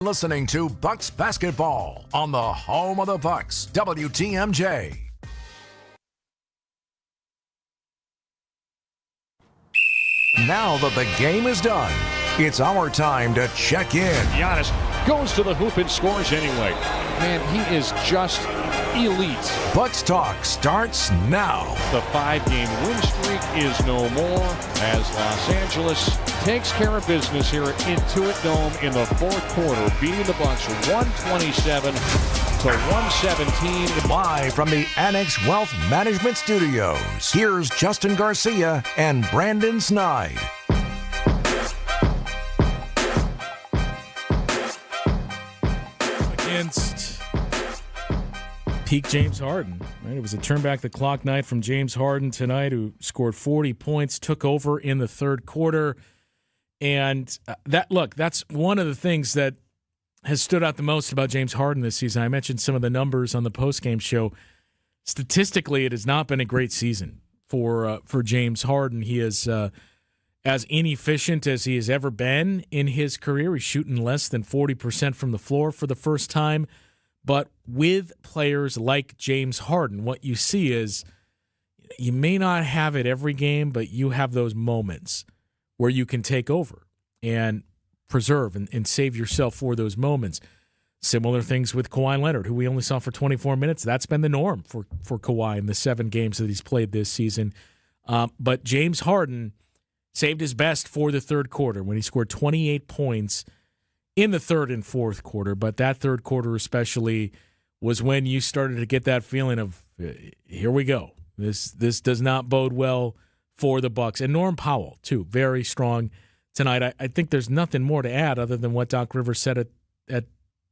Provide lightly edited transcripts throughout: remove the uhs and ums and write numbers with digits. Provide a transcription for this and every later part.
Listening to Bucks basketball on the home of the Bucks, WTMJ. Now that the game is done, it's our time to check in. Giannis goes to the hoop and scores anyway. Man, he is just elite. Bucks Talk starts now. The 5-game win streak is no more as Los Angeles takes care of business here at Intuit Dome in the fourth quarter, beating the Bucks 127 to 117. Live from the Annex Wealth Management Studios, here's Justin Garcia and Brandon Snide. Against peak James Harden. Right? It was a turn back the clock night from James Harden tonight, who scored 40 points, took over in the third quarter. And that's one of the things that has stood out the most about James Harden this season. I mentioned some of the numbers on the postgame show. Statistically, it has not been a great season for James Harden. He is as inefficient as he has ever been in his career. He's shooting less than 40% from the floor for the first time. But with players like James Harden, what you see is you may not have it every game, but you have those moments where you can take over and preserve and save yourself for those moments. Similar things with Kawhi Leonard, who we only saw for 24 minutes. That's been the norm for Kawhi in the 7 games that he's played this season. But James Harden saved his best for the third quarter when he scored 28 points in the third and fourth quarter. But that third quarter especially was when you started to get that feeling of, here we go. This does not bode well for the Bucks. And Norm Powell, too, very strong tonight. I think there's nothing more to add other than what Doc Rivers said at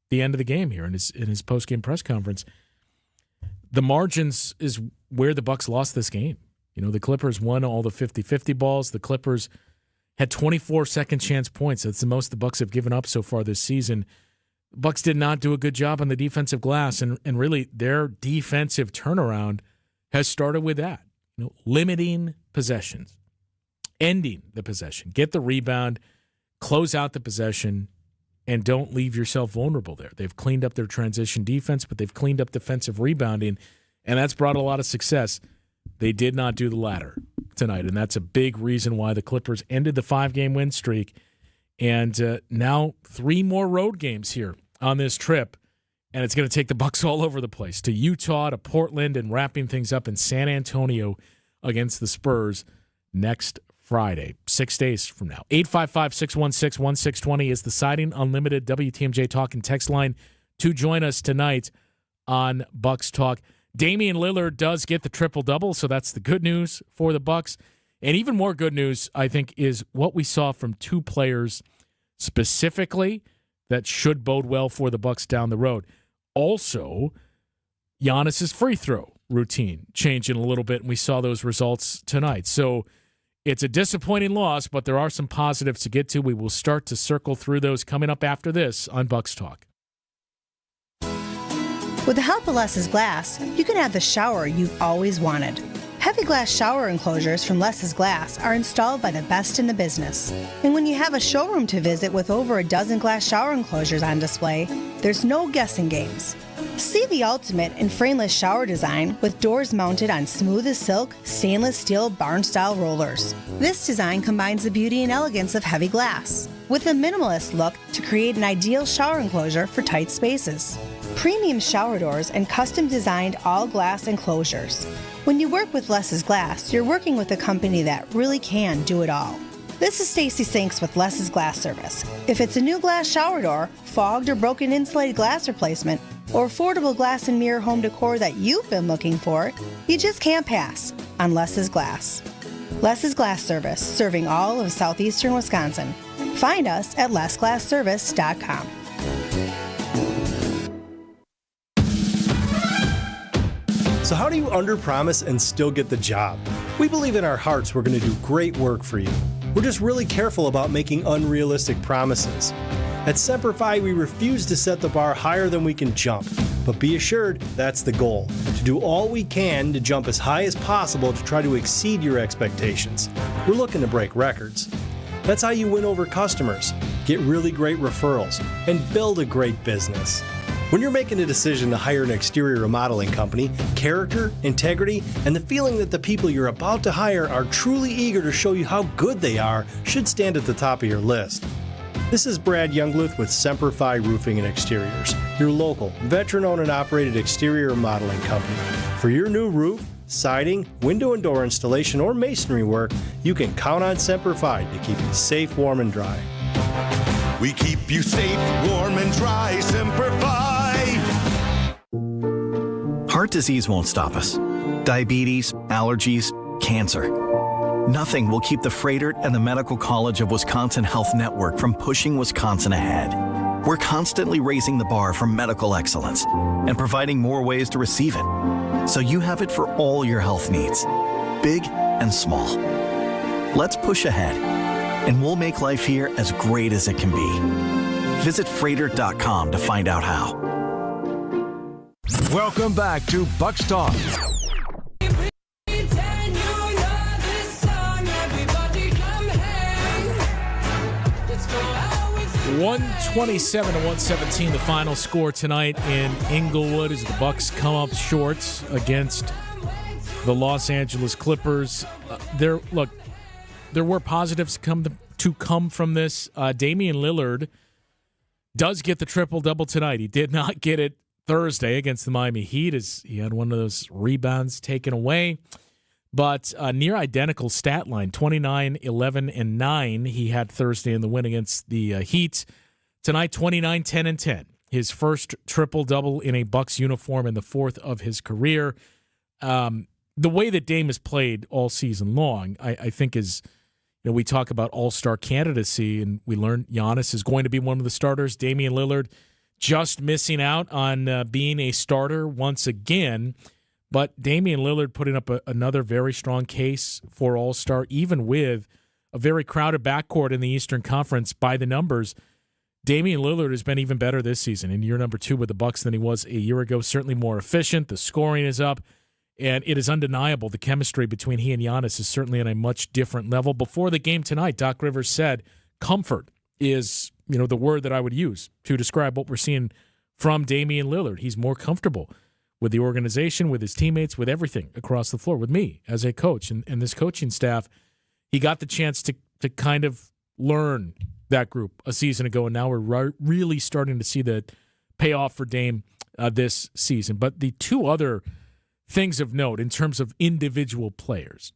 the end of the game here in his post-game press conference. The margins is where the Bucks lost this game. You know, the Clippers won all the 50-50 balls. The Clippers had 24 second chance points. That's the most the Bucks have given up so far this season. The Bucks did not do a good job on the defensive glass, and really their defensive turnaround has started with that. You know, limiting possessions, ending the possession, get the rebound, close out the possession, and don't leave yourself vulnerable there. They've cleaned up their transition defense, but they've cleaned up defensive rebounding, and that's brought a lot of success. They did not do the latter tonight, and that's a big reason why the Clippers ended the 5-game win streak. And now 3 more road games here on this trip, and it's going to take the Bucks all over the place, to Utah, to Portland, and wrapping things up in San Antonio against the Spurs next Friday, 6 days from now. 855-616-1620 is the Siding Unlimited WTMJ Talk and text line to join us tonight on Bucks Talk. Damian Lillard does get the triple-double, so that's the good news for the Bucks. And even more good news, I think, is what we saw from 2 players specifically that should bode well for the Bucks down the road. Also, Giannis' free throw routine changing a little bit, and we saw those results tonight. So it's a disappointing loss, but there are some positives to get to. We will start to circle through those coming up after this on Bucks Talk. With the help of Less's Glass, you can have the shower you've always wanted. Heavy glass shower enclosures from Less's Glass are installed by the best in the business. And when you have a showroom to visit with over a dozen glass shower enclosures on display, there's no guessing games. See the ultimate in frameless shower design with doors mounted on smooth as silk, stainless steel barn-style rollers. This design combines the beauty and elegance of heavy glass with a minimalist look to create an ideal shower enclosure for tight spaces. Premium shower doors and custom-designed all-glass enclosures. When you work with Less's Glass, you're working with a company that really can do it all. This is Stacy Sinks with Less's Glass Service. If it's a new glass shower door, fogged or broken insulated glass replacement, or affordable glass and mirror home decor that you've been looking for, you just can't pass on Less's Glass. Less's Glass Service, serving all of southeastern Wisconsin. Find us at lessglassservice.com. So how do you underpromise and still get the job? We believe in our hearts we're going to do great work for you. We're just really careful about making unrealistic promises. At Semper-Fi, we refuse to set the bar higher than we can jump. But be assured, that's the goal. To do all we can to jump as high as possible to try to exceed your expectations. We're looking to break records. That's how you win over customers, get really great referrals, and build a great business. When you're making a decision to hire an exterior remodeling company, character, integrity, and the feeling that the people you're about to hire are truly eager to show you how good they are should stand at the top of your list. This is Brad Youngluth with Semper Fi Roofing and Exteriors, your local, veteran-owned and operated exterior remodeling company. For your new roof, siding, window and door installation, or masonry work, you can count on Semper Fi to keep you safe, warm, and dry. We keep you safe, warm, and dry. Semper Fi. Heart disease won't stop us. Diabetes, allergies, cancer. Nothing will keep the Froedtert and the Medical College of Wisconsin Health Network from pushing Wisconsin ahead. We're constantly raising the bar for medical excellence and providing more ways to receive it, so you have it for all your health needs, big and small. Let's push ahead, and we'll make life here as great as it can be. Visit Froedtert.com to find out how. Welcome back to Bucks Talk. 127-117, the final score tonight in Inglewood as the Bucks come up short against the Los Angeles Clippers. There were positives to come from this. Damian Lillard does get the triple-double tonight. He did not get it Thursday against the Miami Heat as he had one of those rebounds taken away. But near identical stat line, 29, 11, and 9 he had Thursday in the win against the Heat. Tonight, 29, 10, and 10. His first triple-double in a Bucks uniform in the fourth of his career. The way that Dame has played all season long, I think is, we talk about all-star candidacy, and we learned Giannis is going to be one of the starters. Damian Lillard just missing out on being a starter once again. But Damian Lillard putting up another very strong case for All-Star, even with a very crowded backcourt in the Eastern Conference. By the numbers, Damian Lillard has been even better this season in year number 2 with the Bucks than he was a year ago. Certainly more efficient. The scoring is up, and it is undeniable the chemistry between he and Giannis is certainly on a much different level. Before the game tonight, Doc Rivers said comfort is the word that I would use to describe what we're seeing from Damian Lillard. He's more comfortable with the organization, with his teammates, with everything across the floor, with me as a coach and this coaching staff. He got the chance to kind of learn that group a season ago, and now we're really starting to see the payoff for Dame this season. But the two other things of note in terms of individual players,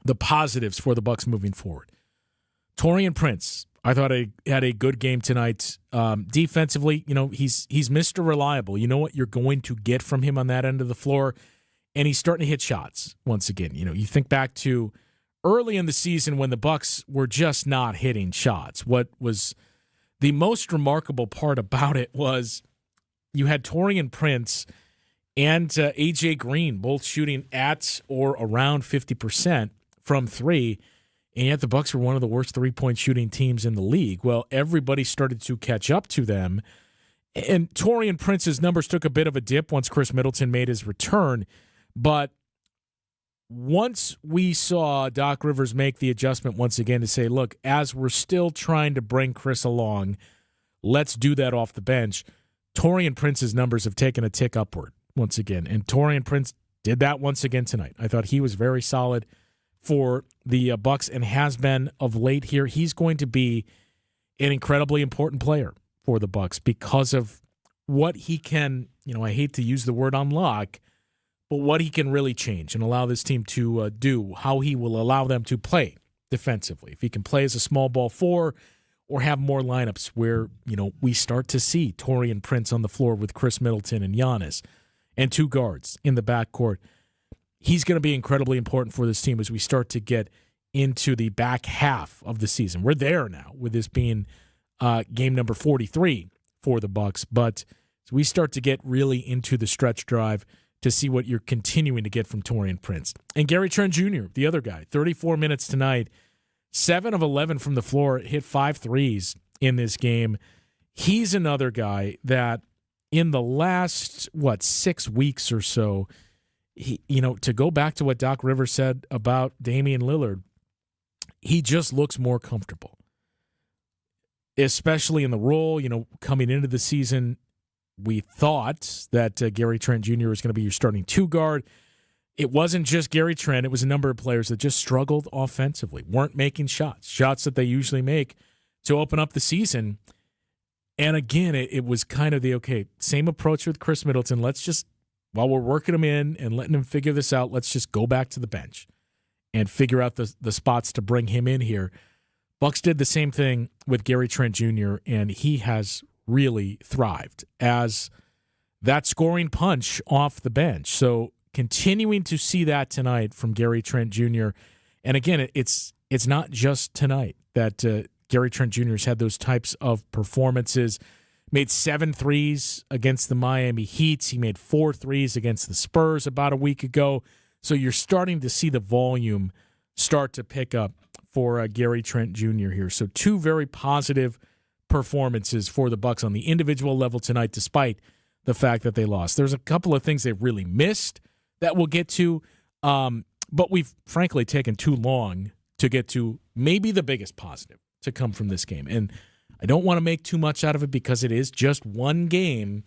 the positives for the Bucks moving forward. Taurean Prince, I thought he had a good game tonight. Defensively, he's Mr. Reliable. You know what you're going to get from him on that end of the floor, and he's starting to hit shots once again. You think back to early in the season when the Bucks were just not hitting shots. What was the most remarkable part about it was you had Taurean Prince and A.J. Green both shooting at or around 50% from three. And yet the Bucks were one of the worst three-point shooting teams in the league. Well, everybody started to catch up to them. And Taurean Prince's numbers took a bit of a dip once Chris Middleton made his return. But once we saw Doc Rivers make the adjustment once again to say, look, as we're still trying to bring Chris along, let's do that off the bench, Taurean Prince's numbers have taken a tick upward once again. And Taurean Prince did that once again tonight. I thought he was very solid for the Bucks and has been of late here. He's going to be an incredibly important player for the Bucks because of what he can, I hate to use the word unlock, but what he can really change and allow this team to do, how he will allow them to play defensively. If he can play as a small ball 4 or have more lineups where, we start to see Taurean Prince on the floor with Chris Middleton and Giannis and 2 guards in the backcourt. He's going to be incredibly important for this team as we start to get into the back half of the season. We're there now with this being game number 43 for the Bucks, but as we start to get really into the stretch drive to see what you're continuing to get from Taurean Prince. And Gary Trent Jr., the other guy, 34 minutes tonight, 7 of 11 from the floor, hit 5 threes in this game. He's another guy that in the last, 6 weeks or so, he, to go back to what Doc Rivers said about Damian Lillard, he just looks more comfortable, especially in the role. Coming into the season, we thought that Gary Trent Jr. was going to be your starting two guard. It wasn't just Gary Trent. It was a number of players that just struggled offensively, weren't making shots that they usually make to open up the season. And again, it was kind of same approach with Chris Middleton. Let's just, while we're working him in and letting him figure this out, let's just go back to the bench and figure out the spots to bring him in here. Bucks did the same thing with Gary Trent Jr., and he has really thrived as that scoring punch off the bench. So continuing to see that tonight from Gary Trent Jr. And again, it's not just tonight that Gary Trent Jr. has had those types of performances. Made 7 threes against the Miami Heat. He made 4 threes against the Spurs about a week ago. So you're starting to see the volume start to pick up for Gary Trent Jr. here. So 2 very positive performances for the Bucks on the individual level tonight, despite the fact that they lost. There's a couple of things they really missed that we'll get to, but we've frankly taken too long to get to maybe the biggest positive to come from this game. And I don't want to make too much out of it because it is just one game,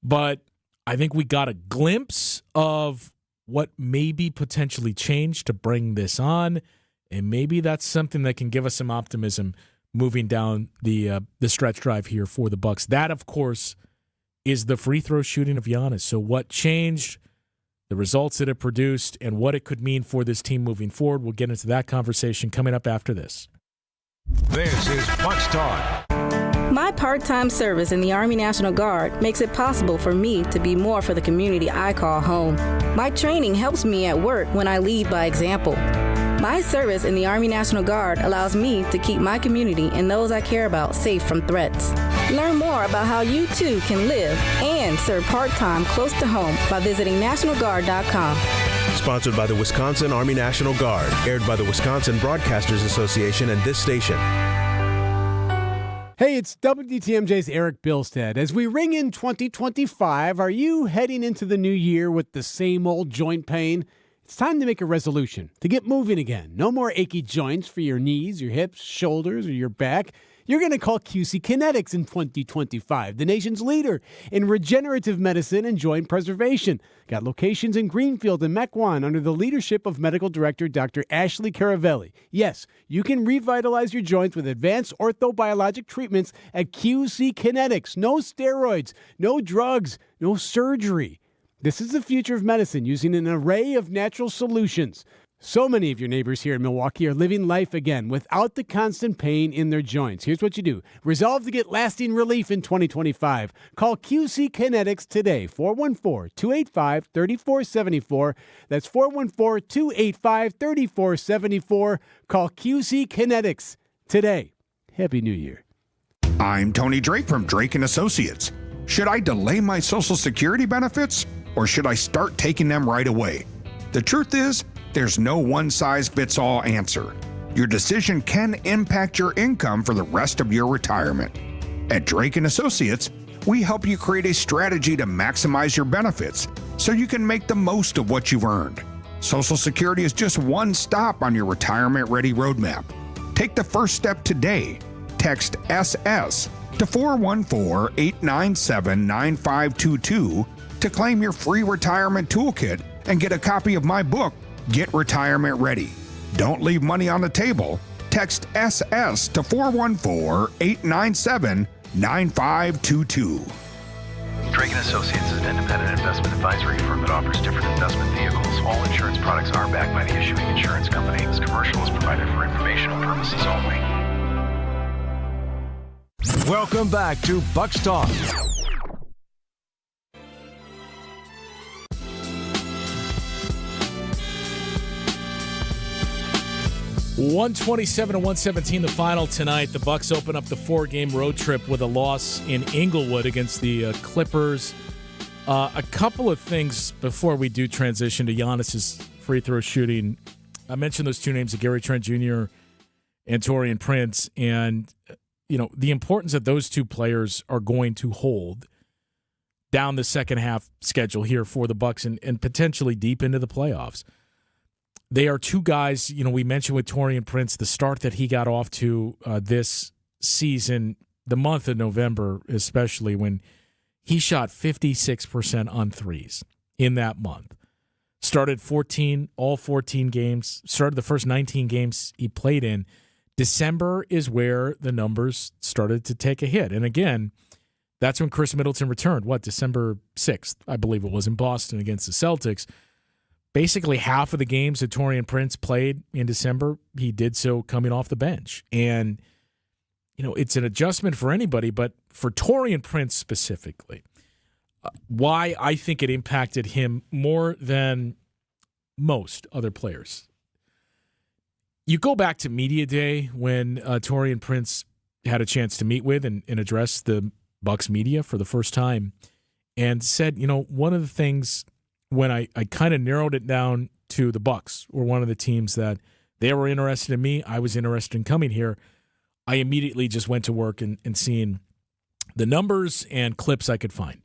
but I think we got a glimpse of what maybe potentially changed to bring this on, and maybe that's something that can give us some optimism moving down the stretch drive here for the Bucks. That, of course, is the free throw shooting of Giannis. So what changed, the results that it produced, and what it could mean for this team moving forward. We'll get into that conversation coming up after this. This is Bucks Talk. My part-time service in the Army National Guard makes it possible for me to be more for the community I call home. My training helps me at work when I lead by example. My service in the Army National Guard allows me to keep my community and those I care about safe from threats. Learn more about how you too can live and serve part-time close to home by visiting NationalGuard.com. Sponsored by the Wisconsin Army National Guard. Aired by the Wisconsin Broadcasters Association and this station. Hey, it's WTMJ's Eric Bilstead. As we ring in 2025, are you heading into the new year with the same old joint pain? It's time to make a resolution, to get moving again. No more achy joints for your knees, your hips, shoulders, or your back. You're going to call QC Kinetics in 2025, the nation's leader in regenerative medicine and joint preservation. Got locations in Greenfield and Mequon under the leadership of Medical Director Dr. Ashley Caravelli. Yes, you can revitalize your joints with advanced orthobiologic treatments at QC Kinetics. No steroids, no drugs, no surgery. This is the future of medicine using an array of natural solutions. So many of your neighbors here in Milwaukee are living life again without the constant pain in their joints. Here's what you do. Resolve to get lasting relief in 2025. Call QC Kinetics today, 414-285-3474. That's 414-285-3474. Call QC Kinetics today. Happy New Year. I'm Tony Drake from Drake & Associates. Should I delay my Social Security benefits, or should I start taking them right away? The truth is, there's no one-size-fits-all answer. Your decision can impact your income for the rest of your retirement. At Drake & Associates, we help you create a strategy to maximize your benefits so you can make the most of what you've earned. Social Security is just one stop on your retirement-ready roadmap. Take the first step today. Text SS to 414-897-9522 to claim your free retirement toolkit and get a copy of my book, Get Retirement Ready. Don't leave money on the table. Text SS to 414-897-9522. Drake & Associates is an independent investment advisory firm that offers different investment vehicles. All insurance products are backed by the issuing insurance company. This commercial is provided for informational purposes only. Welcome back to Bucks Talk. 127-117 the final tonight. The Bucks open up the 4-game road trip with a loss in Inglewood against the Clippers. A couple of things before we do transition to Giannis's free throw shooting. I mentioned those two names of Gary Trent Jr. and Taurean Prince, and the importance that those two players are going to hold down the second half schedule here for the Bucks and potentially deep into the playoffs. they are two guys, we mentioned with Taurean Prince, the start that he got off to this season, the month of November, especially when he shot 56% on threes in that month. Started all 14 games, started the first 19 games he played in. December is where the numbers started to take a hit. And again, that's when Chris Middleton returned. December 6th, I believe it was, in Boston against the Celtics. Basically, half of the games that Taurean Prince played in December, he did so coming off the bench. And, it's an adjustment for anybody, but for Taurean Prince specifically, why I think it impacted him more than most other players. You go back to Media Day when Taurean Prince had a chance to meet with and address the Bucks media for the first time and said, one of the things when I kind of narrowed it down to the Bucks were one of the teams that they were interested in me. I was interested in coming here. I immediately just went to work and seeing the numbers and clips I could find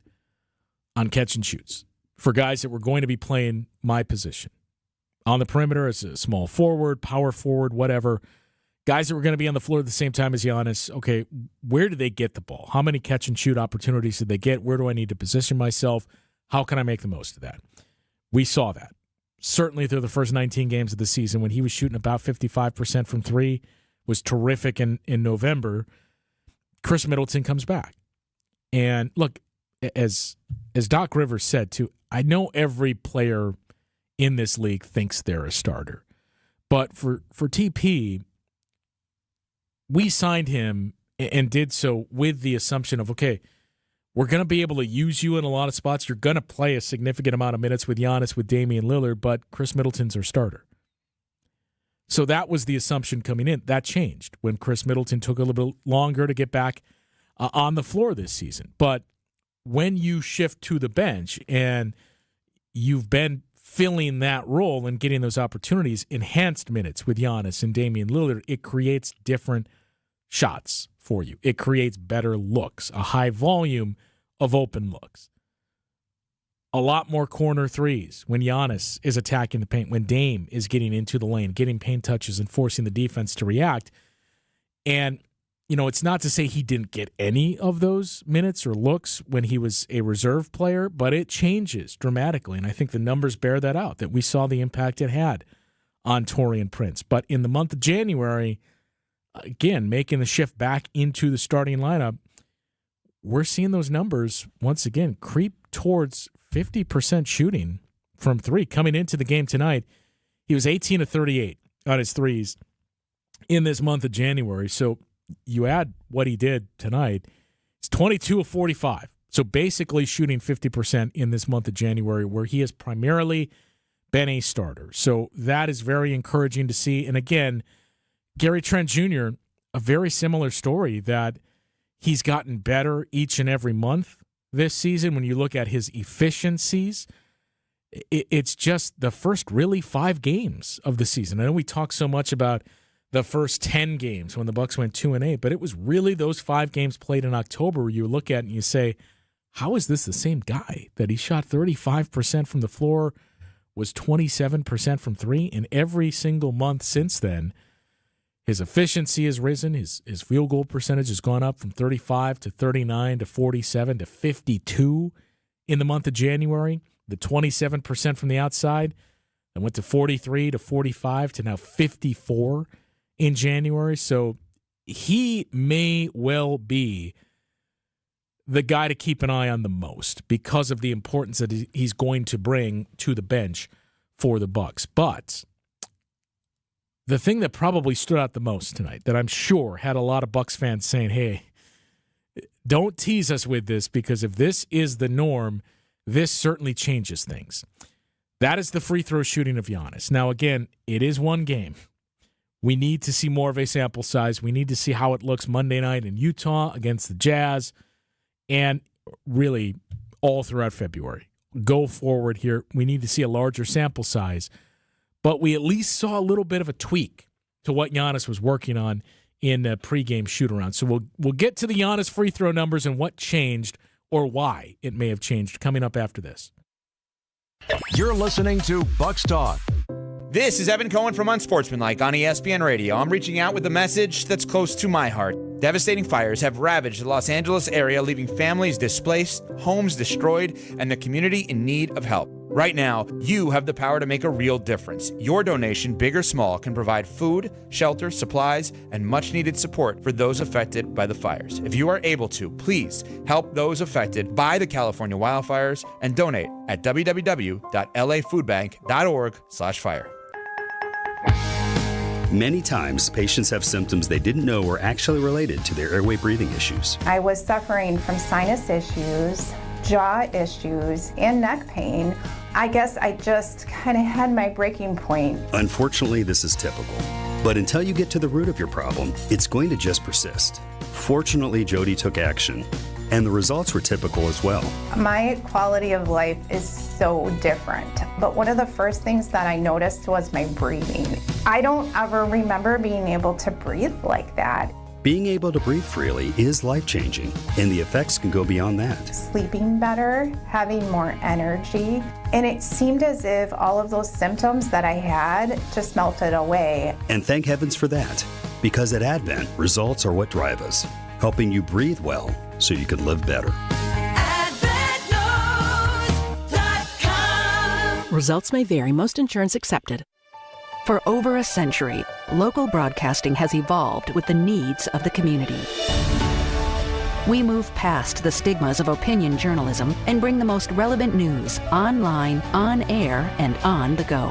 on catch and shoots for guys that were going to be playing my position on the perimeter as a small forward, power forward, whatever. Guys that were going to be on the floor at the same time as Giannis. Okay, where did they get the ball? How many catch and shoot opportunities did they get? Where do I need to position myself? How can I make the most of that? We saw that. Certainly through the first 19 games of the season when he was shooting about 55% from three, was terrific in November. Chris Middleton comes back. And look, as Doc Rivers said, too, I know every player in this league thinks they're a starter. But for TP, we signed him and did so with the assumption of, okay, we're going to be able to use you in a lot of spots. You're going to play a significant amount of minutes with Giannis, with Damian Lillard, but Chris Middleton's our starter. So that was the assumption coming in. That changed when Chris Middleton took a little bit longer to get back on the floor this season. But when you shift to the bench and you've been filling that role and getting those opportunities, enhanced minutes with Giannis and Damian Lillard, it creates different shots for you. It creates better looks, a high volume of open looks. A lot more corner threes when Giannis is attacking the paint, when Dame is getting into the lane, getting paint touches and forcing the defense to react. And, it's not to say he didn't get any of those minutes or looks when he was a reserve player, but it changes dramatically. And I think the numbers bear that out, that we saw the impact it had on Taurean Prince. But in the month of January, again, making the shift back into the starting lineup, we're seeing those numbers once again creep towards 50% shooting from three. Coming into the game tonight, he was 18 of 38 on his threes in this month of January. So you add what he did tonight, it's 22 of 45. So basically shooting 50% in this month of January, where he has primarily been a starter. So that is very encouraging to see. And again, Gary Trent Jr., a very similar story, that he's gotten better each and every month this season. When you look at his efficiencies, it's just the first really 5 games of the season. I know we talk so much about the first 10 games when the Bucks went 2-8, but it was really those 5 games played in October where you look at it and you say, how is this the same guy that he shot 35% from the floor, was 27% from three, in every single month since then? His efficiency has risen. His field goal percentage has gone up from 35 to 39 to 47 to 52 in the month of January. The 27% from the outside that went to 43 to 45 to now 54 in January. So he may well be the guy to keep an eye on the most because of the importance that he's going to bring to the bench for the Bucks. But the thing that probably stood out the most tonight, that I'm sure had a lot of Bucks fans saying, hey, don't tease us with this, because if this is the norm, this certainly changes things. That is the free throw shooting of Giannis. Now, again, it is one game. We need to see more of a sample size. We need to see how it looks Monday night in Utah against the Jazz, and really all throughout February. Go forward here. We need to see a larger sample size. But we at least saw a little bit of a tweak to what Giannis was working on in a pregame shoot-around. So we'll get to the Giannis free throw numbers and what changed or why it may have changed coming up after this. You're listening to Bucks Talk. This is Evan Cohen from Unsportsmanlike on ESPN Radio. I'm reaching out with a message that's close to my heart. Devastating fires have ravaged the Los Angeles area, leaving families displaced, homes destroyed, and the community in need of help. Right now, you have the power to make a real difference. Your donation, big or small, can provide food, shelter, supplies, and much-needed support for those affected by the fires. If you are able to, please help those affected by the California wildfires and donate at www.lafoodbank.org/fire. Many times, patients have symptoms they didn't know were actually related to their airway breathing issues. I was suffering from sinus issues, jaw issues, and neck pain. I guess I just kind of had my breaking point. Unfortunately, this is typical. But until you get to the root of your problem, it's going to just persist. Fortunately, Jody took action, and the results were typical as well. My quality of life is so different. But one of the first things that I noticed was my breathing. I don't ever remember being able to breathe like that. Being able to breathe freely is life-changing, and the effects can go beyond that. Sleeping better, having more energy, and it seemed as if all of those symptoms that I had just melted away. And thank heavens for that, because at Advent, results are what drive us, helping you breathe well so you can live better. Results may vary. Most insurance accepted. For over a century, local broadcasting has evolved with the needs of the community. We move past the stigmas of opinion journalism and bring the most relevant news online, on air, and on the go.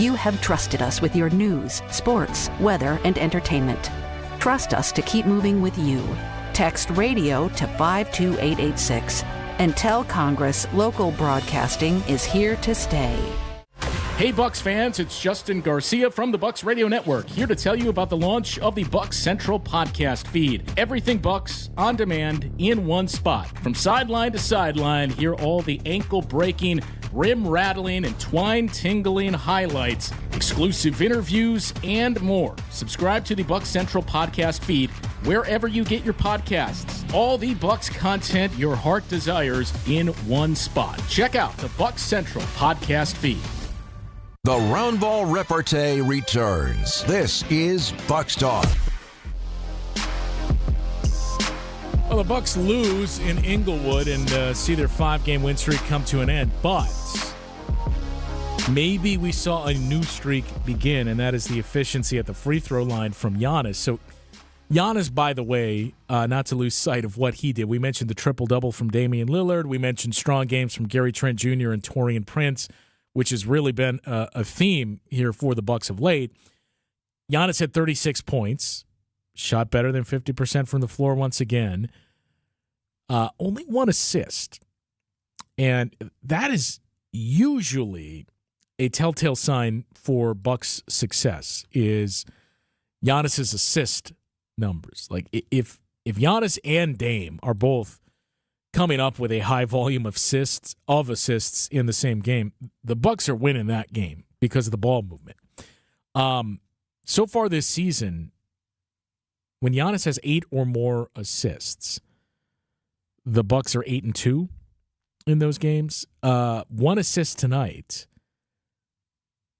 You have trusted us with your news, sports, weather, and entertainment. Trust us to keep moving with you. Text radio to 52886 and tell Congress local broadcasting is here to stay. Hey Bucks fans, it's Justin Garcia from the Bucks Radio Network, here to tell you about the launch of the Bucks Central podcast feed. Everything Bucks on demand in one spot. From sideline to sideline, hear all the ankle-breaking, rim-rattling, and twine-tingling highlights, exclusive interviews, and more. Subscribe to the Bucks Central podcast feed wherever you get your podcasts. All the Bucks content your heart desires in one spot. Check out the Bucks Central podcast feed. The Roundball Repartee returns. This is Bucks Talk. Well, the Bucks lose in Inglewood and see their 5-game win streak come to an end, but maybe we saw a new streak begin, and that is the efficiency at the free throw line from Giannis. So Giannis, by the way, not to lose sight of what he did, we mentioned the triple-double from Damian Lillard. We mentioned strong games from Gary Trent Jr. and Taurean Prince, which has really been a theme here for the Bucks of late. Giannis had 36 points, shot better than 50% from the floor once again. Only one assist. And that is usually a telltale sign for Bucks success, is Giannis's assist numbers. Like if Giannis and Dame are both coming up with a high volume of assists in the same game, the Bucks are winning that game because of the ball movement. So far this season, when Giannis has 8 or more assists, the Bucks are 8-2 in those games. 1 assist tonight.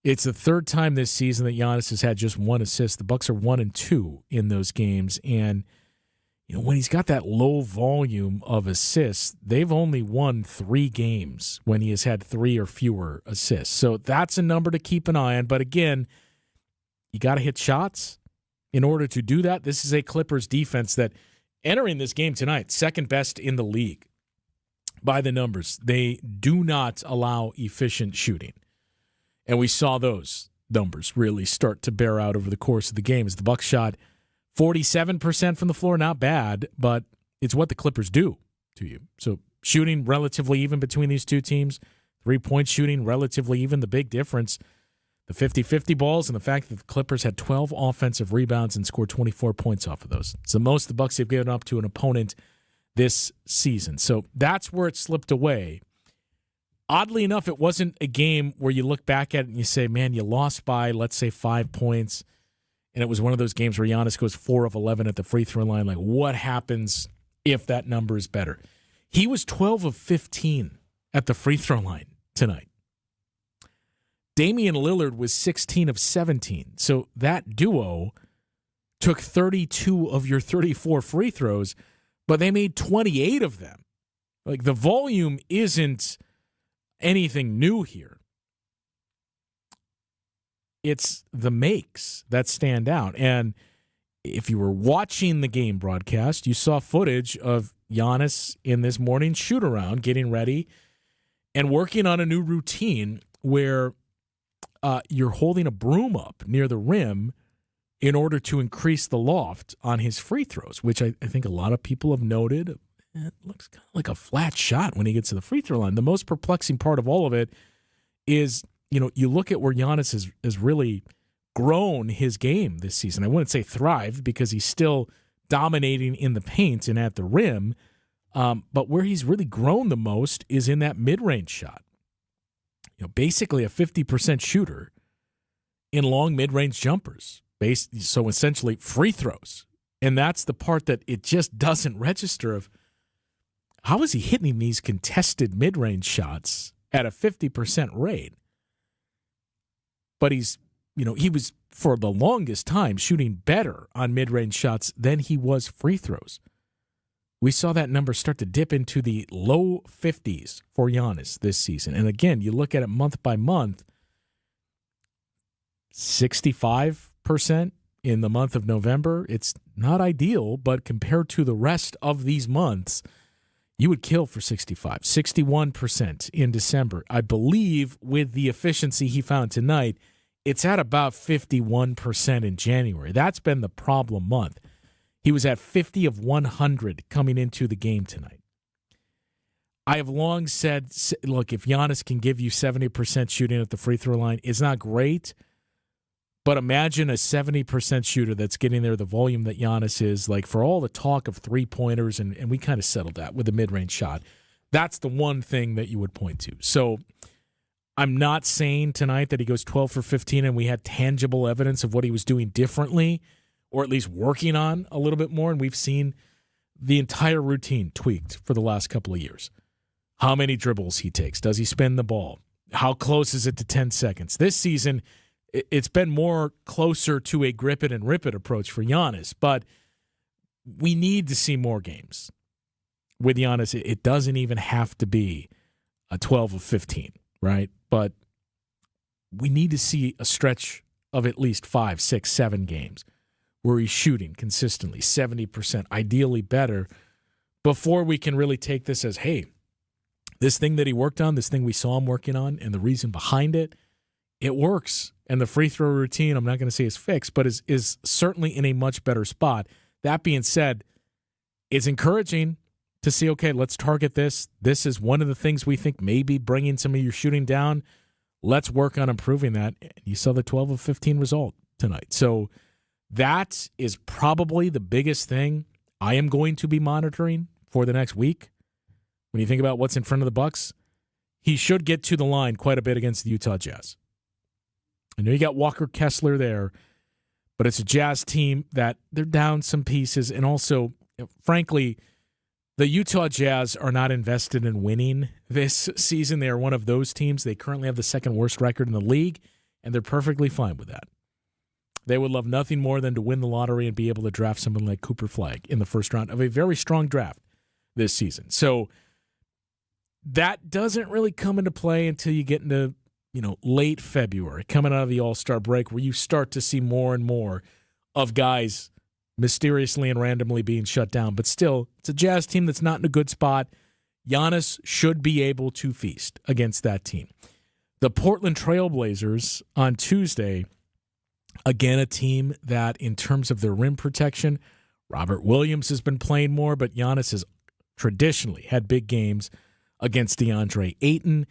It's the third time this season that Giannis has had just 1 assist. The Bucks are 1-2 in those games, and you know, when he's got that low volume of assists, they've only won 3 games when he has had 3 or fewer assists. So that's a number to keep an eye on. But again, you got to hit shots in order to do that. This is a Clippers defense that, entering this game tonight, second best in the league by the numbers. They do not allow efficient shooting. And we saw those numbers really start to bear out over the course of the game as the Bucks shot 47% from the floor, not bad, but it's what the Clippers do to you. So shooting relatively even between these two teams, 3-point shooting relatively even. The big difference, the 50-50 balls and the fact that the Clippers had 12 offensive rebounds and scored 24 points off of those. It's the most the Bucks have given up to an opponent this season. So that's where it slipped away. Oddly enough, it wasn't a game where you look back at it and you say, man, you lost by, let's say, 5 points. And it was one of those games where Giannis goes 4 of 11 at the free throw line. Like, what happens if that number is better? He was 12 of 15 at the free throw line tonight. Damian Lillard was 16 of 17. So that duo took 32 of your 34 free throws, but they made 28 of them. Like, the volume isn't anything new here. It's the makes that stand out. And if you were watching the game broadcast, you saw footage of Giannis in this morning shoot-around, getting ready and working on a new routine where you're holding a broom up near the rim in order to increase the loft on his free throws, which I think a lot of people have noted. It looks kind of like a flat shot when he gets to the free throw line. The most perplexing part of all of it is, you look at where Giannis has really grown his game this season. I wouldn't say thrived because he's still dominating in the paint and at the rim, but where he's really grown the most is in that mid-range shot. Basically a 50% shooter in long mid-range jumpers, so essentially free throws. And that's the part that it just doesn't register of how is he hitting these contested mid-range shots at a 50% rate? But he was for the longest time shooting better on mid-range shots than he was free throws. We saw that number start to dip into the low 50s for Giannis this season. And again, you look at it month by month, 65% in the month of November. It's not ideal, but compared to the rest of these months, you would kill for 65. 61% in December. I believe with the efficiency he found tonight, it's at about 51% in January. That's been the problem month. He was at 50 of 100 coming into the game tonight. I have long said, look, if Giannis can give you 70% shooting at the free throw line, it's not great, but imagine a 70% shooter that's getting there the volume that Giannis is, like for all the talk of three-pointers, and we kind of settled that with the mid-range shot. That's the one thing that you would point to. So I'm not saying tonight that he goes 12 for 15 and we had tangible evidence of what he was doing differently, or at least working on a little bit more, and we've seen the entire routine tweaked for the last couple of years. How many dribbles he takes. Does he spin the ball? How close is it to 10 seconds? This season, it's been more closer to a grip it and rip it approach for Giannis, but we need to see more games. With Giannis, it doesn't even have to be a 12 of 15, right? But we need to see a stretch of at least 5, 6, 7 games where he's shooting consistently, 70%, ideally better, before we can really take this as, hey, this thing that he worked on, this thing we saw him working on, and the reason behind it, it works. And the free throw routine, I'm not going to say is fixed, but is certainly in a much better spot. That being said, it's encouraging to see, okay, let's target this. This is one of the things we think maybe bringing some of your shooting down. Let's work on improving that. You saw the 12 of 15 result tonight. So that is probably the biggest thing I am going to be monitoring for the next week. When you think about what's in front of the Bucks, he should get to the line quite a bit against the Utah Jazz. I know you got Walker Kessler there, but it's a Jazz team that they're down some pieces. And also, frankly, the Utah Jazz are not invested in winning this season. They are one of those teams. They currently have the second worst record in the league, and they're perfectly fine with that. They would love nothing more than to win the lottery and be able to draft someone like Cooper Flagg in the first round of a very strong draft this season. So that doesn't really come into play until you get into, late February, coming out of the All-Star break, where you start to see more and more of guys mysteriously and randomly being shut down. But still, it's a Jazz team that's not in a good spot. Giannis should be able to feast against that team. The Portland Trailblazers on Tuesday, again, a team that in terms of their rim protection, Robert Williams has been playing more, but Giannis has traditionally had big games against DeAndre Ayton.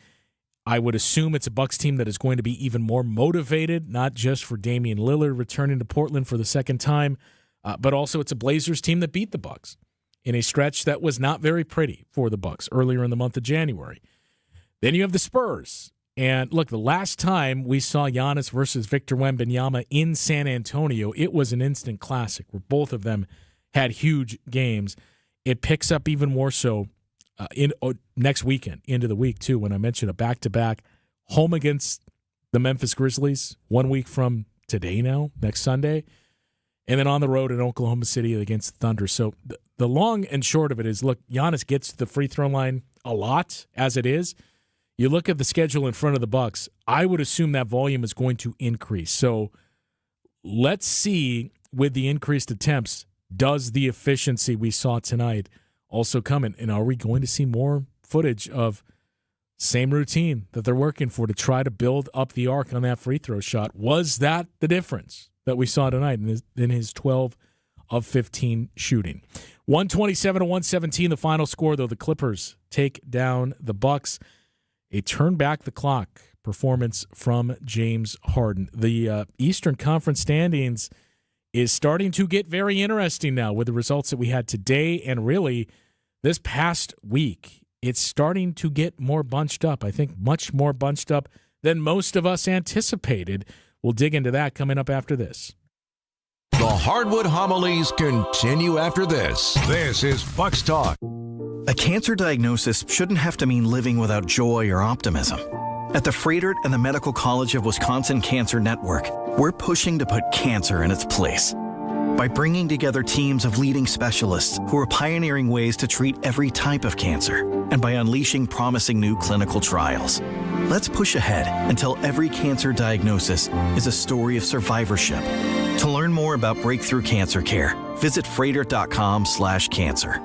I would assume it's a Bucks team that is going to be even more motivated, not just for Damian Lillard returning to Portland for the second time, but also it's a Blazers team that beat the Bucks in a stretch that was not very pretty for the Bucks earlier in the month of January. Then you have the Spurs. And look, the last time we saw Giannis versus Victor Wembanyama in San Antonio, it was an instant classic where both of them had huge games. It picks up even more so next weekend into the week, too, when I mentioned a back-to-back home against the Memphis Grizzlies 1 week from today now, next Sunday. And then on the road in Oklahoma City against the Thunder. So the long and short of it is, look, Giannis gets to the free throw line a lot as it is. You look at the schedule in front of the Bucks, I would assume that volume is going to increase. So let's see, with the increased attempts, does the efficiency we saw tonight also come in? And are we going to see more footage of same routine that they're working for to try to build up the arc on that free throw shot? Was that the difference that we saw tonight in his 12 of 15 shooting? 127-117, the final score, though. The Clippers take down the Bucks. A turn back the clock performance from James Harden. The Eastern Conference standings is starting to get very interesting now with the results that we had today and really this past week. It's starting to get more bunched up. I think much more bunched up than most of us anticipated. We'll dig into that coming up after this. The Hardwood Homilies continue after this. This is Bucks Talk. A cancer diagnosis shouldn't have to mean living without joy or optimism. At the Fredert and the Medical College of Wisconsin Cancer Network, we're pushing to put cancer in its place. By bringing together teams of leading specialists who are pioneering ways to treat every type of cancer, and by unleashing promising new clinical trials. Let's push ahead until every cancer diagnosis is a story of survivorship. To learn more about breakthrough cancer care, visit fredert.com/cancer.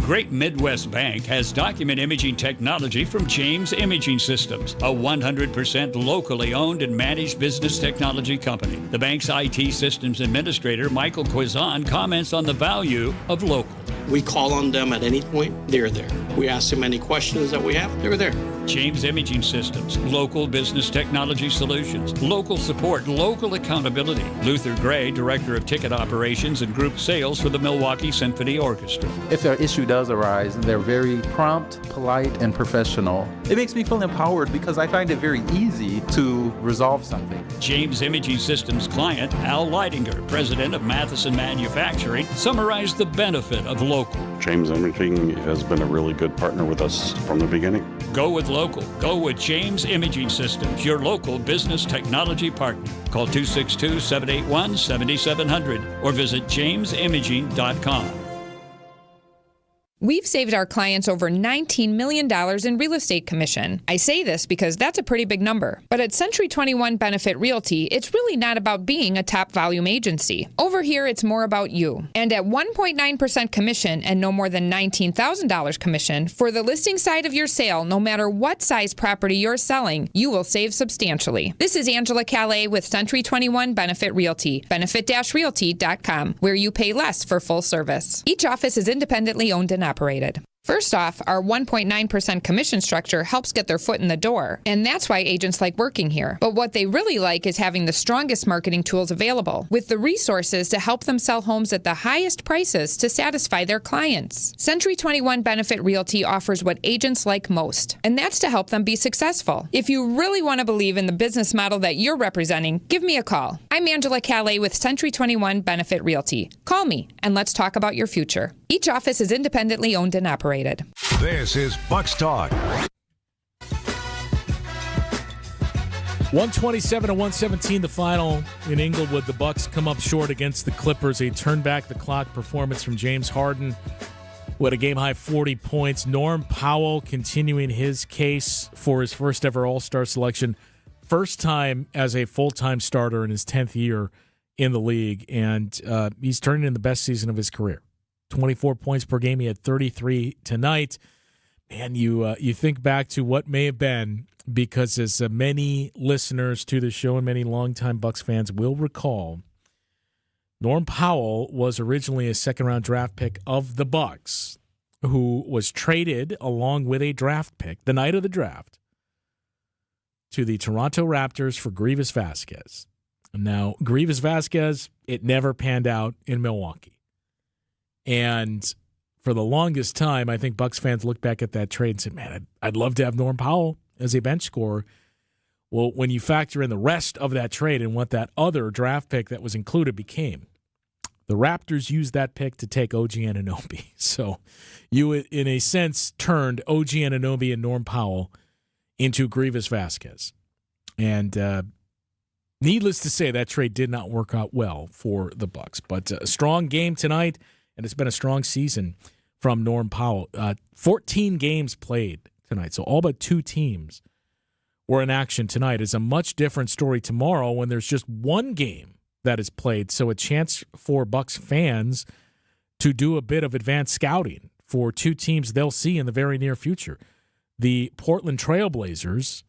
Great Midwest Bank has document imaging technology from James Imaging Systems, a 100% locally owned and managed business technology company. The bank's IT systems administrator, Michael Quizon, comments on the value of local. We call on them at any point, they're there. We ask them any questions that we have, they're there. James Imaging Systems, local business technology solutions, local support, local accountability. Luther Gray, Director of Ticket Operations and Group Sales for the Milwaukee Symphony Orchestra. If an issue does arise, they're very prompt, polite, and professional. It makes me feel empowered because I find it very easy to resolve something. James Imaging Systems client, Al Leidinger, President of Matheson Manufacturing, summarized the benefit of local. James Imaging has been a really good partner with us from the beginning. Go with local. Go with James Imaging Systems, your local business technology partner. Call 262-781-7700 or visit jamesimaging.com. We've saved our clients over $19 million in real estate commission. I say this because that's a pretty big number. But at Century 21 Benefit Realty, it's really not about being a top volume agency. Over here, it's more about you. And at 1.9% commission and no more than $19,000 commission, for the listing side of your sale, no matter what size property you're selling, you will save substantially. This is Angela Calais with Century 21 Benefit Realty, benefit-realty.com, where you pay less for full service. Each office is independently owned and operated. First off, our 1.9% commission structure helps get their foot in the door, and that's why agents like working here. But what they really like is having the strongest marketing tools available, with the resources to help them sell homes at the highest prices to satisfy their clients. Century 21 Benefit Realty offers what agents like most, and that's to help them be successful. If you really want to believe in the business model that you're representing, give me a call. I'm Angela Calais with Century 21 Benefit Realty. Call me, and let's talk about your future. Each office is independently owned and operated. This is Bucks Talk. 127-117, the final in Inglewood. The Bucks come up short against the Clippers. A turn back the clock performance from James Harden with a game-high 40 points. Norm Powell continuing his case for his first ever All-Star selection. First time as a full-time starter in his 10th year in the league, and he's turning in the best season of his career. 24 points per game. He had 33 tonight. Man, you think back to what may have been, because as many listeners to the show and many longtime Bucks fans will recall, Norm Powell was originally a second-round draft pick of the Bucks, who was traded along with a draft pick the night of the draft to the Toronto Raptors for Grievous Vasquez. Now, Grievous Vasquez, it never panned out in Milwaukee. And for the longest time, I think Bucks fans look back at that trade and said, man, I'd love to have Norm Powell as a bench scorer. Well, when you factor in the rest of that trade and what that other draft pick that was included became, the Raptors used that pick to take OG Anunoby. So you, in a sense, turned OG Anunoby and Norm Powell into Grievous Vasquez. And needless to say, that trade did not work out well for the Bucks. But a strong game tonight, and it's been a strong season from Norm Powell. 14 games played tonight, so all but 2 teams were in action tonight. It's a much different story tomorrow when there's just one game that is played, so a chance for Bucks fans to do a bit of advanced scouting for 2 teams they'll see in the very near future. The Portland Trailblazers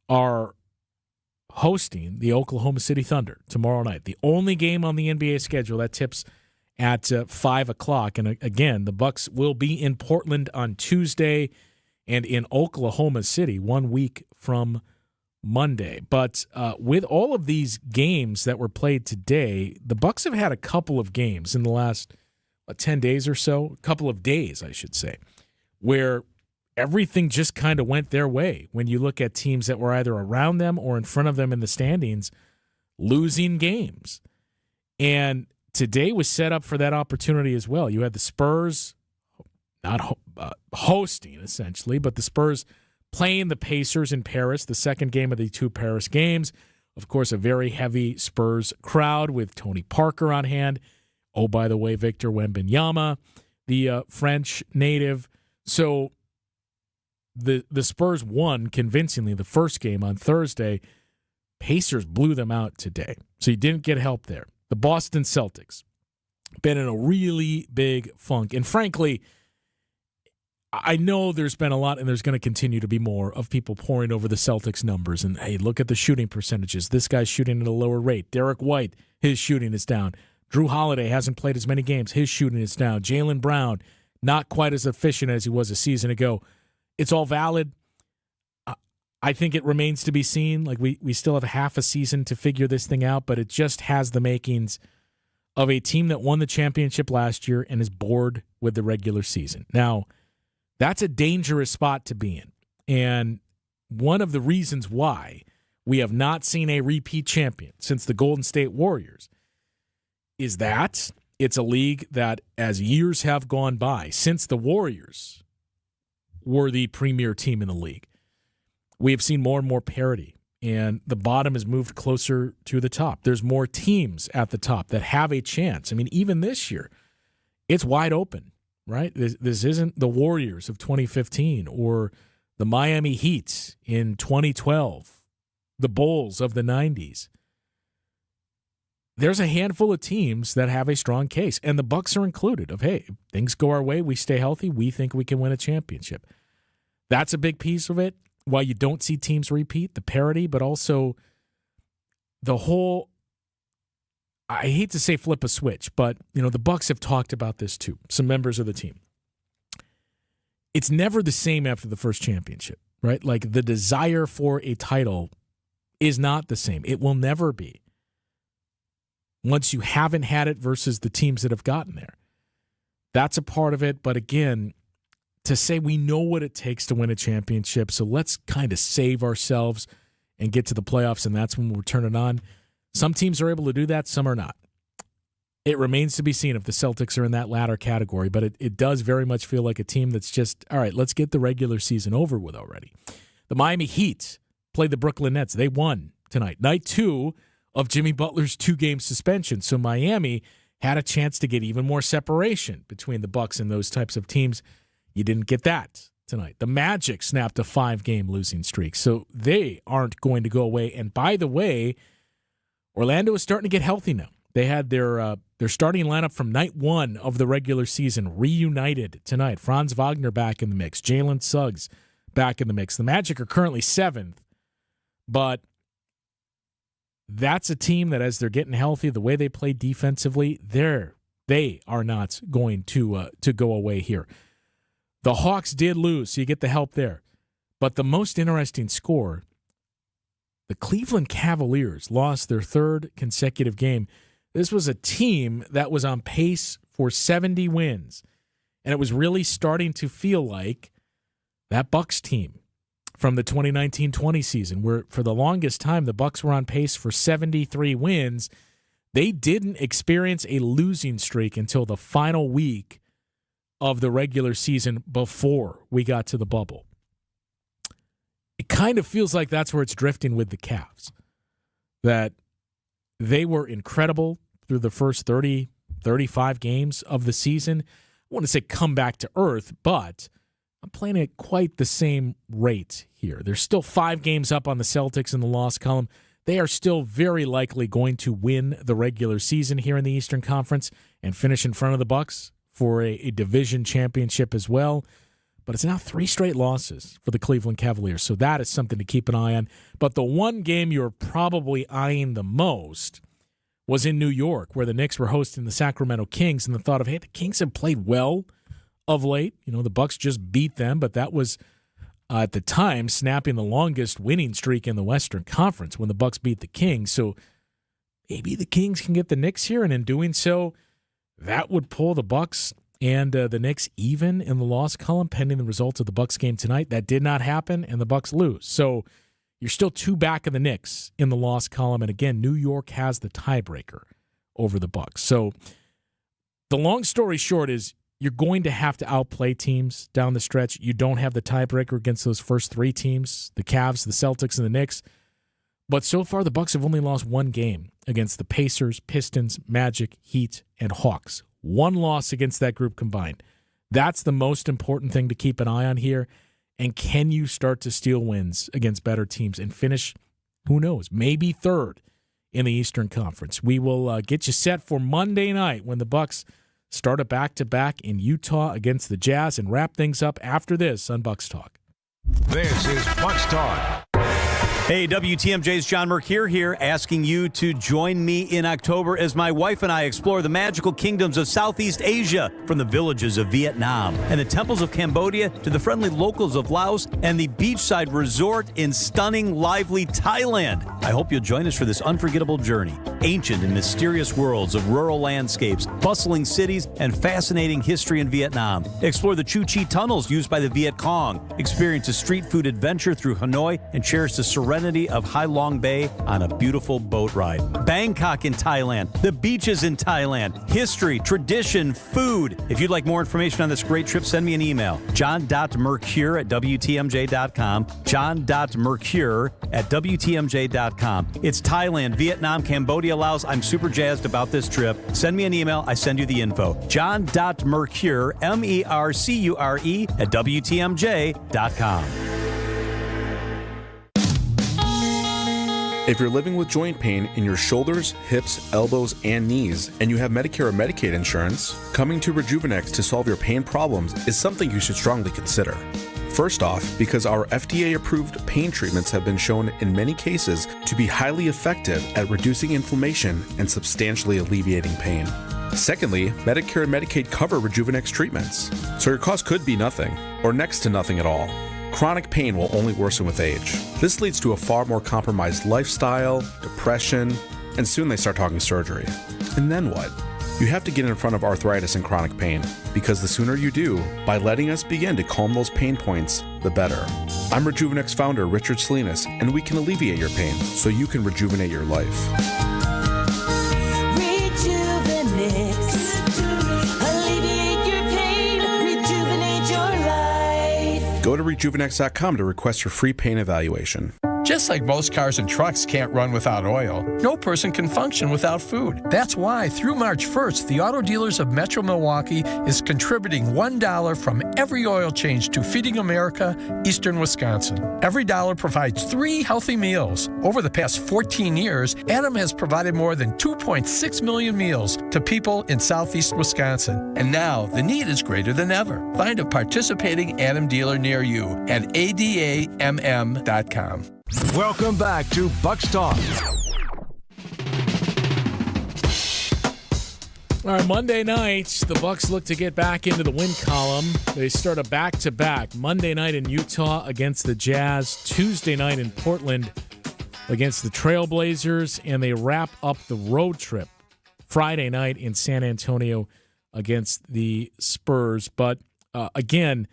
are hosting the Oklahoma City Thunder tomorrow night. The only game on the NBA schedule that tips at 5 o'clock. And again, the Bucks will be in Portland on Tuesday and in Oklahoma City 1 week from Monday. But with all of these games that were played today, the Bucks have had a couple of games in the last 10 days or so, a couple of days, I should say, where everything just kind of went their way when you look at teams that were either around them or in front of them in the standings losing games. And today was set up for that opportunity as well. You had the Spurs not hosting, essentially, but the Spurs playing the Pacers in Paris, the second game of the 2 Paris games. Of course, a very heavy Spurs crowd with Tony Parker on hand. Oh, by the way, Victor Wembanyama, the French native. So the Spurs won convincingly the first game on Thursday. Pacers blew them out today, so you didn't get help there. The Boston Celtics been in a really big funk. And frankly, I know there's been a lot, and there's going to continue to be more, of people pouring over the Celtics numbers. And, hey, look at the shooting percentages. This guy's shooting at a lower rate. Derek White, his shooting is down. Drew Holiday hasn't played as many games. His shooting is down. Jaylen Brown, not quite as efficient as he was a season ago. It's all valid. I think it remains to be seen. Like we still have half a season to figure this thing out, but it just has the makings of a team that won the championship last year and is bored with the regular season. Now, that's a dangerous spot to be in. And one of the reasons why we have not seen a repeat champion since the Golden State Warriors is that it's a league that, as years have gone by, since the Warriors were the premier team in the league, we have seen more and more parity, and the bottom has moved closer to the top. There's more teams at the top that have a chance. I mean, even this year, it's wide open, right? This isn't the Warriors of 2015 or the Miami Heat in 2012, the Bulls of the 90s. There's a handful of teams that have a strong case, and the Bucks are included of, hey, things go our way, we stay healthy, we think we can win a championship. That's a big piece of it. Why you don't see teams repeat, the parity, but also the whole, I hate to say flip a switch, but the Bucks have talked about this too, some members of the team. It's never the same after the first championship, right? Like the desire for a title is not the same. It will never be once you haven't had it versus the teams that have gotten there. That's a part of it, but again, to say we know what it takes to win a championship, so let's kind of save ourselves and get to the playoffs, and that's when we'll turn it on. Some teams are able to do that, some are not. It remains to be seen if the Celtics are in that latter category, but it does very much feel like a team that's just, all right, let's get the regular season over with already. The Miami Heat played the Brooklyn Nets. They won tonight. Night 2 of Jimmy Butler's 2-game suspension, so Miami had a chance to get even more separation between the Bucks and those types of teams. You didn't get that tonight. The Magic snapped a 5-game losing streak, so they aren't going to go away. And by the way, Orlando is starting to get healthy now. They had their starting lineup from night 1 of the regular season reunited tonight. Franz Wagner back in the mix. Jalen Suggs back in the mix. The Magic are currently 7th, but that's a team that, as they're getting healthy, the way they play defensively, they are not going to go away here. The Hawks did lose, so you get the help there. But the most interesting score, the Cleveland Cavaliers lost their 3rd consecutive game. This was a team that was on pace for 70 wins, and it was really starting to feel like that Bucks team from the 2019-20 season, where for the longest time the Bucks were on pace for 73 wins. They didn't experience a losing streak until the final week of the regular season before we got to the bubble. It kind of feels like that's where it's drifting with the Cavs. That they were incredible through the first 30, 35 games of the season. I want to say come back to earth, but I'm playing at quite the same rate here. They're still 5 games up on the Celtics in the loss column. They are still very likely going to win the regular season here in the Eastern Conference and finish in front of the Bucks for a division championship as well. But it's now 3 straight losses for the Cleveland Cavaliers, so that is something to keep an eye on. But the one game you're probably eyeing the most was in New York, where the Knicks were hosting the Sacramento Kings, and the thought of, hey, the Kings have played well of late. You know, the Bucks just beat them, but that was at the time snapping the longest winning streak in the Western Conference when the Bucks beat the Kings. So maybe the Kings can get the Knicks here, and in doing so, that would pull the Bucks and the Knicks even in the loss column, pending the results of the Bucks game tonight. That did not happen, and the Bucks lose. So you're still 2 back of the Knicks in the loss column, and again, New York has the tiebreaker over the Bucks. So the long story short is you're going to have to outplay teams down the stretch. You don't have the tiebreaker against those first 3 teams, the Cavs, the Celtics, and the Knicks. But so far, the Bucks have only lost 1 game against the Pacers, Pistons, Magic, Heat, and Hawks. 1 loss against that group combined. That's the most important thing to keep an eye on here. And can you start to steal wins against better teams and finish, who knows, maybe 3rd in the Eastern Conference? We will get you set for Monday night when the Bucks start a back-to-back in Utah against the Jazz and wrap things up after this on Bucks Talk. This is Bucks Talk. Hey, WTMJ's John Mercure here, asking you to join me in October as my wife and I explore the magical kingdoms of Southeast Asia, from the villages of Vietnam and the temples of Cambodia to the friendly locals of Laos and the beachside resort in stunning, lively Thailand. I hope you'll join us for this unforgettable journey. Ancient and mysterious worlds of rural landscapes, bustling cities, and fascinating history in Vietnam. Explore the Chu Chi tunnels used by the Viet Cong. Experience a street food adventure through Hanoi and cherish the serenity of Hai Long Bay on a beautiful boat ride. Bangkok in Thailand, the beaches in Thailand, history, tradition, food. If you'd like more information on this great trip, send me an email. john.mercure@wtmj.com. john.mercure@wtmj.com. It's Thailand, Vietnam, Cambodia, Laos. I'm super jazzed about this trip. Send me an email. I send you the info. john.mercure, MERCURE, @wtmj.com. If you're living with joint pain in your shoulders, hips, elbows, and knees, and you have Medicare or Medicaid insurance, coming to Rejuvenex to solve your pain problems is something you should strongly consider. First off, because our FDA-approved pain treatments have been shown in many cases to be highly effective at reducing inflammation and substantially alleviating pain. Secondly, Medicare and Medicaid cover Rejuvenex treatments, so your cost could be nothing, or next to nothing at all. Chronic pain will only worsen with age. This leads to a far more compromised lifestyle, depression, and soon they start talking surgery. And then what? You have to get in front of arthritis and chronic pain, because the sooner you do, by letting us begin to calm those pain points, the better. I'm Rejuvenex founder Richard Salinas, and we can alleviate your pain so you can rejuvenate your life. Go to rejuvenex.com to request your free pain evaluation. Just like most cars and trucks can't run without oil, no person can function without food. That's why, through March 1st, the Auto Dealers of Metro Milwaukee is contributing $1 from every oil change to Feeding America, Eastern Wisconsin. Every dollar provides 3 healthy meals. Over the past 14 years, Adam has provided more than 2.6 million meals to people in Southeast Wisconsin. And now, the need is greater than ever. Find a participating Adam dealer near you at adamm.com. Welcome back to Bucks Talk. All right, Monday night, the Bucks look to get back into the win column. They start a back-to-back. Monday night in Utah against the Jazz, Tuesday night in Portland against the Trailblazers, and they wrap up the road trip Friday night in San Antonio against the Spurs. But again,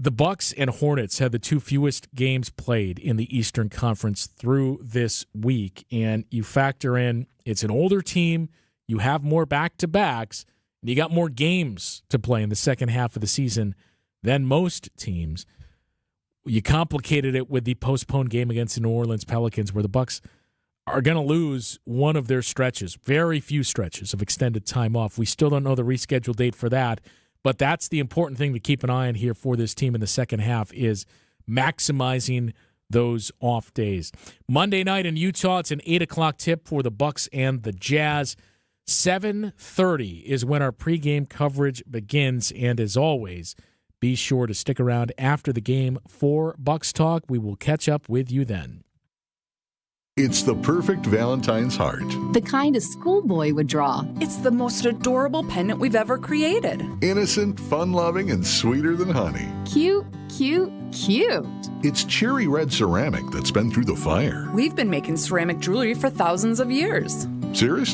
the Bucks and Hornets had the 2 fewest games played in the Eastern Conference through this week. And you factor in it's an older team, you have more back-to-backs, and you got more games to play in the second half of the season than most teams. You complicated it with the postponed game against the New Orleans Pelicans, where the Bucks are going to lose one of their stretches, very few stretches of extended time off. We still don't know the rescheduled date for that, but that's the important thing to keep an eye on here for this team in the second half is maximizing those off days. Monday night in Utah, it's an 8 o'clock tip for the Bucks and the Jazz. 7:30 is when our pregame coverage begins, and as always, be sure to stick around after the game for Bucks Talk. We will catch up with you then. It's the perfect Valentine's heart. The kind a schoolboy would draw. It's the most adorable pendant we've ever created. Innocent, fun-loving, and sweeter than honey. Cute, cute, cute. It's cherry red ceramic that's been through the fire. We've been making ceramic jewelry for thousands of years. Seriously?